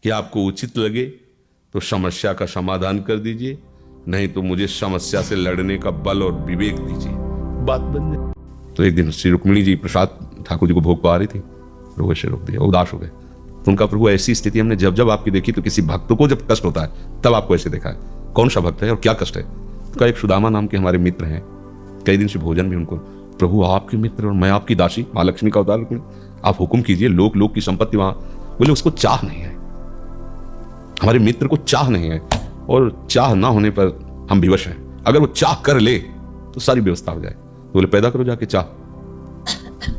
कि आपको उचित लगे तो समस्या का समाधान कर दीजिए, नहीं तो मुझे समस्या से लड़ने का बल और विवेक दीजिए, बात बन जाए। तो एक दिन श्री रुक्मिणी जी प्रसाद ठाकुर जी को भोग पा रही थी, प्रभु ऐसे रोक दिया, उदास हो गए। तो उनका प्रभु ऐसी स्थिति हमने जब जब आपकी देखी तो किसी भक्त को जब कष्ट होता है तब आपको ऐसे देखा है। कौन सा भक्त है और क्या कष्ट है? तो एक सुदामा नाम के हमारे मित्र हैं, कई दिन से भोजन भी उनको, प्रभु आपके मित्र और मैं आपकी दासी, माँ लक्ष्मी का अवतार रुक्मिणी, आप हुक्म कीजिए, लोक की संपत्ति वहां। बोले उसको चाह नहीं है, हमारे मित्र को चाह नहीं है, और चाह ना होने पर हम विवश हैं। अगर वो चाह कर ले तो सारी व्यवस्था हो जाए। तो बोले पैदा करो जाके चाह।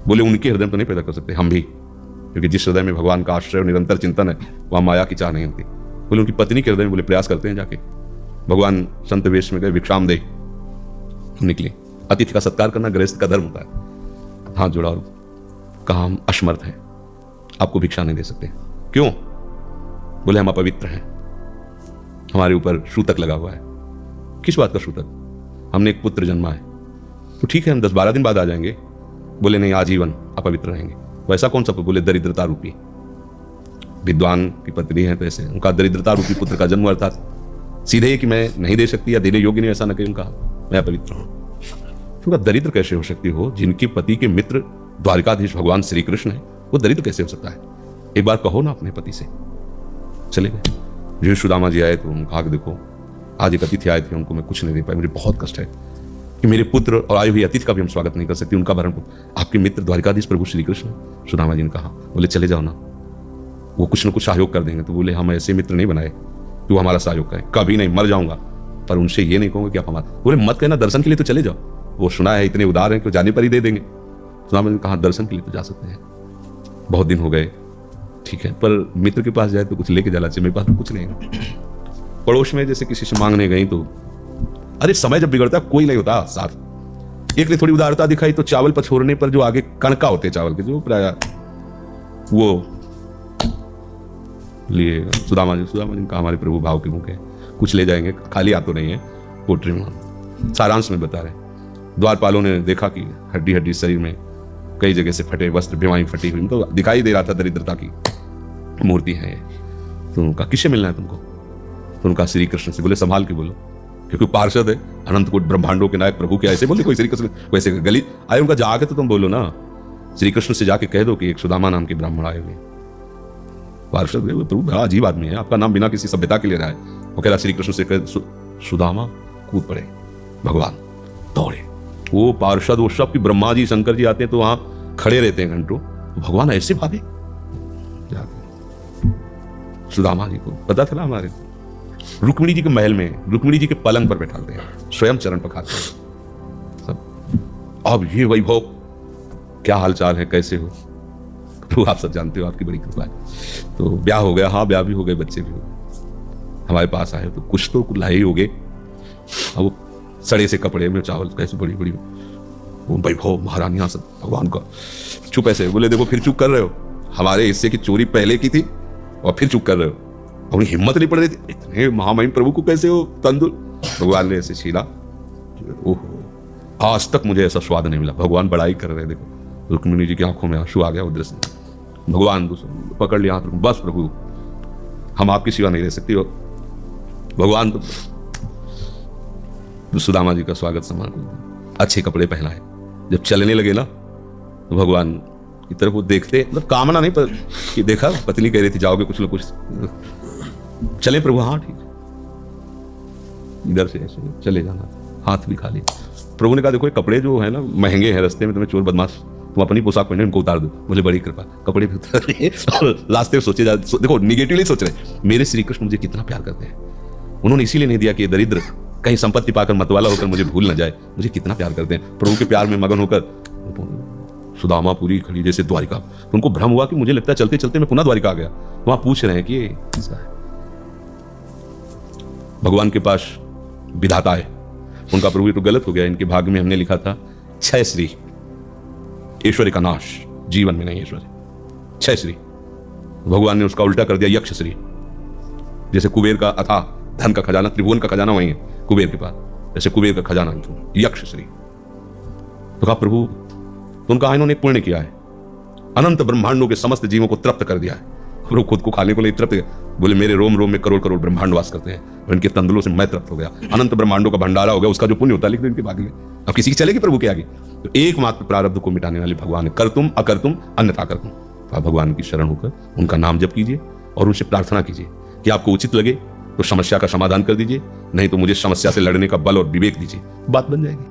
बोले उनके हृदय में तो नहीं पैदा कर सकते, हम भी, क्योंकि जिस हृदय में भगवान का आश्रय और निरंतर चिंतन है वहां माया की चाह नहीं होती। बोले उनकी पत्नी के हृदय में, बोले प्रयास करते हैं जाके। भगवान संत वेश में गए, भिक्षाम दे निकले। अतिथि का सत्कार करना गृहस्थ का धर्म होता है। हाथ जोड़ा और कहा हम असमर्थ हैं, आपको भिक्षा नहीं दे सकते। क्यों? बोले हम अपवित्र हैं, हमारे ऊपर सूतक लगा हुआ है। किस बात का सूतक? हमने एक पुत्र जन्मा है। तो ठीक है हम 10-12 दिन बाद आ जाएंगे। बोले नहीं, आजीवन अपवित्र रहेंगे। तो ऐसा कौन सा? बोले दरिद्रता रूपी, विद्वान की पत्नी है तो ऐसे उनका दरिद्रता रूपी पुत्र का जन्म, अर्थात सीधे कि मैं नहीं दे सकती या देने योग्य नहीं, ऐसा न कहीं उनका, मैं अपवित्र हूं। तो दरिद्र कैसे हो सकती हो? जिनके पति के मित्र द्वारिकाधीश भगवान श्री कृष्ण है, वो दरिद्र कैसे हो सकता है? एक बार कहो ना अपने पति से। चले गए। जो सुदामा जी आए तो उन्होंने कहा कि देखो आज एक अतिथि आए थे, उनको मैं कुछ नहीं दे पाई, मुझे बहुत कष्ट है कि मेरे पुत्र और आए हुए अतिथि का भी हम स्वागत नहीं कर सकते, उनका भरण आपके मित्र द्वारिकाधीश प्रभु श्री कृष्ण। सुदामा जी ने कहा, बोले चले जाओ ना, वो कुछ न कुछ सहयोग कर देंगे। तो बोले हम ऐसे मित्र नहीं बनाए कि वो हमारा सहयोग करे, कभी नहीं, मर जाऊंगा पर उनसे ये नहीं कहूंगा कि आप हमारा। बोले मत कहना, दर्शन के लिए तो चले जाओ, वो सुना है इतने उदार हैं कि जाने पर ही दे देंगे। सुदामा जी ने कहा दर्शन के लिए तो जा सकते हैं, बहुत दिन हो गए, ठीक है, पर मित्र के पास जाए तो कुछ लेके जाना चाहिए, मेरे पास तो कुछ नहीं है। पड़ोस में जैसे किसी से मांगने गई तो, अरे समय जब बिगड़ता कोई नहीं होता साथ। एक ने थोड़ी उदारता दिखाई तो चावल पछोड़ने पर जो आगे कणका होते चावल के, जो प्राय वो लिए सुदामा जी ने कहा हमारे प्रभु भाव के मुख है, कुछ ले जाएंगे, खाली हाथों नहीं है। पोट्री में सारांश में बता रहे, द्वारपालों ने देखा कि हड्डी हड्डी शरीर में कई जगह से फटे वस्त्र, बीमारी फटी हुई, तो दिखाई दे रहा था दरिद्रता की मूर्ति है। तो उनका किससे मिलना है तुमको? तो उनका श्री कृष्ण से। बोले संभाल के बोलो, क्योंकि पार्षद है, अनंत कोटि ब्रह्मांडों के नायक प्रभु के, ऐसे बोले कोई श्री कृष्ण वैसे गली आए उनका जाके तो तुम बोलो ना, श्री कृष्ण से जाके कह दो कि एक सुदामा नाम के ब्राह्मण आए हुए। पार्षद प्रभु बड़ा अजीब आदमी है, आपका नाम बिना किसी सभ्यता के ले रहा है। वो कह रहा श्री कृष्ण से कह, सुदामा कूद पड़े, भगवान दौड़े। वो पार्षद वो सब की ब्रह्मा जी शंकर जी आते हैं तो वहां खड़े रहते हैं घंटों, तो भगवान ऐसे भागे सुदामा जी को पता चला हमारे रुक्मिणी जी के महल में, रुक्मिणी जी के पलंग पर बैठाते हैं, स्वयं चरण पखाते हैं सब। अब ये वैभव, क्या हालचाल है, कैसे हो? तो आप सब जानते हो, आपकी बड़ी कृपा है। तो ब्याह हो गया, हाँ ब्याह भी हो गए, बच्चे भी हो गए। हमारे पास आए तो कुछ तो लाए ही हो गए। अब वो सड़े से कपड़े में चावल कैसे बड़ी बड़ी वो वैभव, महारानियां सब भगवान का। चुप ऐसे बोले देखो फिर चुप कर रहे हो, हमारे हिस्से की चोरी पहले की थी और फिर चुप कर रहे हो। और हिम्मत नहीं पड़ रही थी, इतने महामहिम प्रभु को कैसे हो तंदुर। भगवान ने ऐसे छीला, ओहो आज तक मुझे ऐसा स्वाद नहीं मिला। भगवान बड़ाई कर रहे, देखो रुक्मिणी जी की आंखों में आंसू आ गया उधर से। भगवान पकड़ लिया हाथ, बस प्रभु हम आपकी सेवा नहीं दे सकती। और भगवान तो सुदामा जी का स्वागत सम्मान, अच्छे कपड़े पहनाए। जब चलने लगे ना तो भगवान की तरफ वो देखते, मतलब कामना नहीं पर कि देखा पत्नी कह रही थी जाओगे कुछ लोग कुछ चले प्रभु, हाँ ठीक है, इधर से ऐसे चले जाना, हाथ भी खाली। प्रभु ने कहा देखो ये कपड़े जो है ना महंगे हैं, रास्ते में तुम्हें चोर बदमाश, तुम अपनी पोशाक पहने उनको उतार दो। बोले बड़ी कृपा, कपड़े भी उतार रहे और रास्ते में सोचे जा, देखो निगेटिवली सोच रहे, मेरे श्री कृष्ण मुझे कितना प्यार करते हैं, उन्होंने इसीलिए नहीं दिया कि ये दरिद्र कहीं संपत्ति पाकर मतवाला होकर मुझे भूल न जाए, मुझे कितना प्यार करते हैं। प्रभु के प्यार में मगन होकर सुदामा पूरी खड़ी जैसे द्वारिका। तो उनको भ्रम हुआ कि मुझे लगता है चलते चलते मैं पुनः द्वारिका आ गया। वहां पूछ रहे हैं कि ये किसका है। भगवान के पास विधाता है, उनका प्रभु तो गलत हो गया, इनके भाग्य में हमने लिखा था क्षय श्री, ऐश्वर्य का नाश, जीवन में नहीं ऐश्वर्य, क्षय श्री। भगवान ने उसका उल्टा कर दिया यक्ष श्री। जैसे कुबेर का अथा धन का खजाना, त्रिभुवन का खजाना वही है कुबेर के पास, जैसे कुबेर का खजाना यक्ष श्री। तो कहा प्रभु, तो उनका इन्होंने पुण्य किया है, अनंत ब्रह्मांडों के समस्त जीवों को तृप्त कर दिया है, वो खुद को खाने को लिए तृप्त, बोले मेरे रोम रोम में करोड़ करोड़ ब्रह्मांड वास करते हैं और इनके तंदुलों से मैं तृप्त हो गया, अनंत ब्रह्मांडों का भंडारा हो गया, उसका जो पुण्य होता है लिख दो इनके भाग्य में। अब किसी की चलेगी प्रभु के आगे? तो एकमात्र प्रारब्ध को मिटाने वाले भगवान है, कर तुम अकर तुम अन्यथा कर तुम। तो आप भगवान की शरण होकर उनका नाम जप कीजिए और उनसे प्रार्थना कीजिए कि आपको उचित लगे तो समस्या का समाधान कर दीजिए, नहीं तो मुझे समस्या से लड़ने का बल और विवेक दीजिए, बात बन जाएगी।